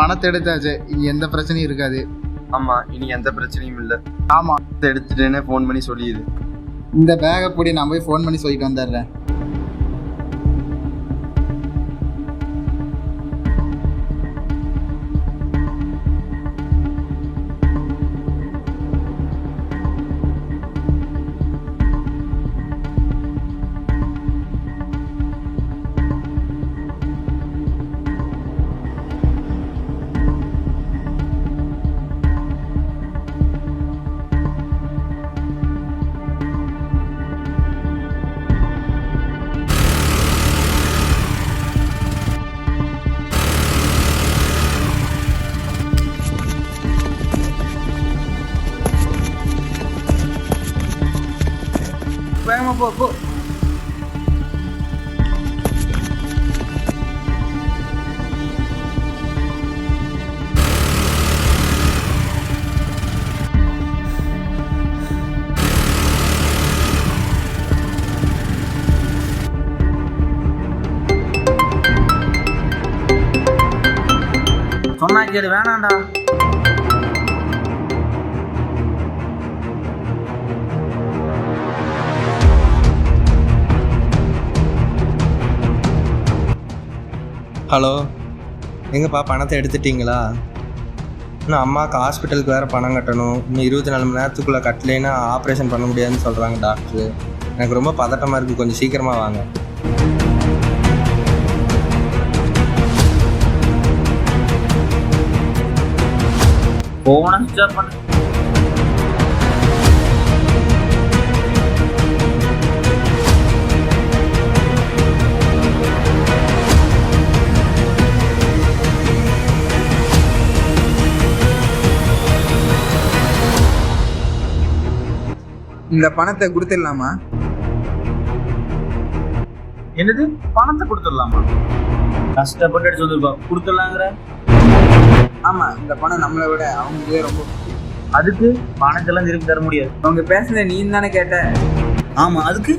பணத்தை எடுத்தாச்சு, இனி எந்த பிரச்சனையும் இருக்காது. ஆமா, இனி எந்த பிரச்சனையும் இல்லை. ஆமா, எடுத்துட்டேன்னு ஃபோன் பண்ணி சொல்லிடு. இந்த பேகை கூடி நான் போய் ஃபோன் பண்ணி சொல்லிட்டு வந்துடுறேன். வேகமா போ போ. சொன்னா கேடு, வேணாண்டா. ஹலோ, எங்கப்பா பணத்தை எடுத்துட்டிங்களா? இன்னும் அம்மாவுக்கு ஹாஸ்பிட்டலுக்கு வேறு பணம் கட்டணும். இன்னும் 24 மணி நேரத்துக்குள்ளே கட்டலைன்னா ஆப்ரேஷன் பண்ண முடியாதுன்னு சொல்கிறாங்க டாக்டரு. எனக்கு ரொம்ப பதட்டமாக இருக்குது, கொஞ்சம் சீக்கிரமாக வாங்க. போன ஸ்டார்ட் பண்ணு. இந்த பணத்தை கொடுத்துடலாமா? என்னது, பணத்தை கொடுத்துடலாமா? கஷ்டப்பட்டு எடுத்து வந்துருப்பா, கொடுத்துடலாங்கிற? ஆமா, இந்த பணம் நம்மளை விட அவங்களுக்கு ரொம்ப முக்கியம். அதுக்கு பணத்தெல்லாம் திருப்பி தர முடியாது. அவங்க பேசுன நீ தானே கேட்ட. ஆமா, அதுக்கு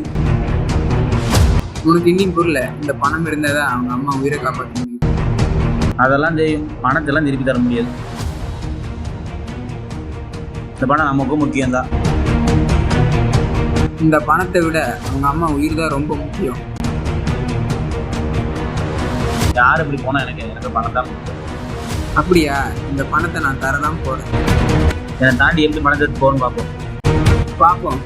உனக்கு இன்னும் புரியல. இந்த பணம் இருந்தாதான் அவங்க அம்மா உயிரை காப்பாற்ற முடியும். அதெல்லாம் தெரியும், பணத்தெல்லாம் திருப்பி தர முடியாது. இந்த பணம் நமக்கும் முக்கியம்தான். இந்த பணத்தை விட அவங்க அம்மா உயிர் தான் ரொம்ப முக்கியம். யார் இப்படி போனா எனக்கு பணம் தான் முக்கியம். அப்படியா? இந்த பணத்தை நான் தரதான் போறேன். என்னை தாண்டி எப்படி பணத்தை போகணும் பார்ப்போம்.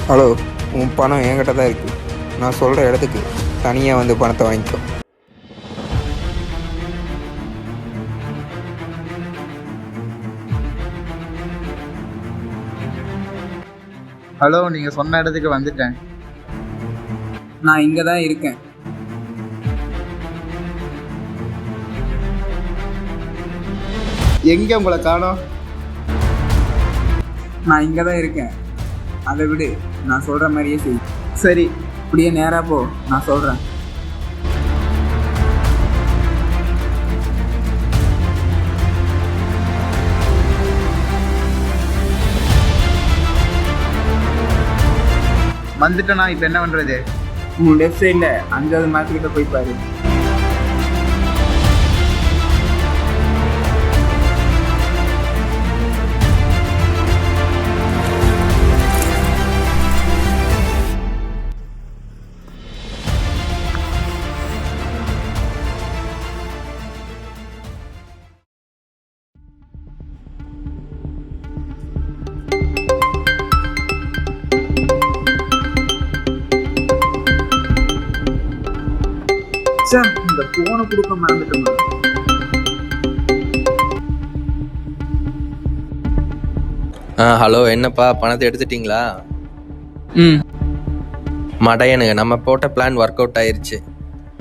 ஹலோ, உன் பணம் என்கிட்ட தான் இருக்குது. நான் சொல்கிற இடத்துக்கு தனியாக வந்து பணத்தை வாங்கிக்கோ. ஹலோ, நீங்கள் சொன்ன இடத்துக்கு வந்துட்டேன். நான் இங்கே தான் இருக்கேன். எங்கே உங்களை காணோம்? நான் இங்கே தான் இருக்கேன். அதை விடு, நான் சொல்கிற மாதிரியே செய். சரி, அப்படியே நேராக போ, நான் சொல்கிறேன். வந்துட்டேனா? இப்போ என்ன பண்ணுறது? உங்கள் லெஃப்ட் சைடில் 5வது மார்க்கிட்ட போய் பாரு. இந்த போனை கொடுக்க மறந்துட்டோம். ஹலோ, என்னப்பா பணத்தை எடுத்துட்டிங்களா? மடையனுங்க, நம்ம போட்ட பிளான் ஒர்க் அவுட் ஆயிடுச்சு.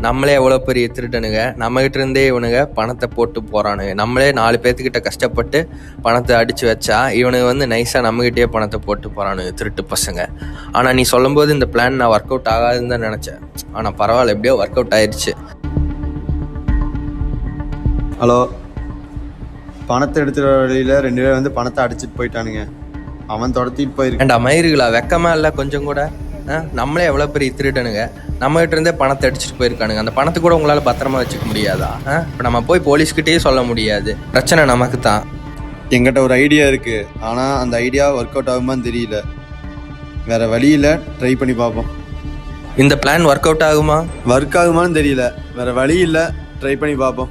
நம்மளே எவ்வளோ பெரிய திருடனுங்க, நம்மகிட்ட இருந்தே இவனுங்க பணத்தை போட்டு போகிறானுங்க. நம்மளே 4 பேர்த்துக்கிட்ட கஷ்டப்பட்டு பணத்தை அடித்து வச்சா இவனுங்க வந்து நைஸாக நம்மகிட்டே பணத்தை போட்டு போகிறானுங்க, திருட்டு பசங்க. ஆனால் நீ சொல்லும்போது இந்த பிளான் நான் ஒர்க் அவுட் ஆகாதுன்னு தான் நினச்சேன். ஆனால் பரவாயில்ல, எப்படியோ ஒர்க் அவுட் ஆயிடுச்சு. ஹலோ, பணத்தை எடுத்துகிற வழியில் 2 பேர் வந்து பணத்தை அடிச்சுட்டு போயிட்டானுங்க. அவன் துரத்திட்டு போயிருக்கான். ஏண்டா மயிருகளா, வெக்கமா இல்லை கொஞ்சம் கூட? நம்மளே எவ்வளோ பெரிய திருடனுங்க, நம்மகிட்ட இருந்தே பணத்தை அடிச்சுட்டு போயிருக்கானுங்க. அந்த பணத்தை கூட உங்களால் பத்திரமா வச்சுக்க முடியாதா? இப்போ நம்ம போய் போலீஸ்கிட்டயே சொல்ல முடியாது, பிரச்சனை நமக்கு தான். எங்கிட்ட ஒரு ஐடியா இருக்கு, ஆனா அந்த ஐடியா ஒர்க் அவுட் ஆகுமான்னு தெரியல. வேற வழியில ட்ரை பண்ணி பார்ப்போம். இந்த பிளான் ஒர்க் அவுட் ஆகுமா? ஒர்க் ஆகுமான்னு தெரியல, வேற வழி இல்லை, ட்ரை பண்ணி பார்ப்போம்.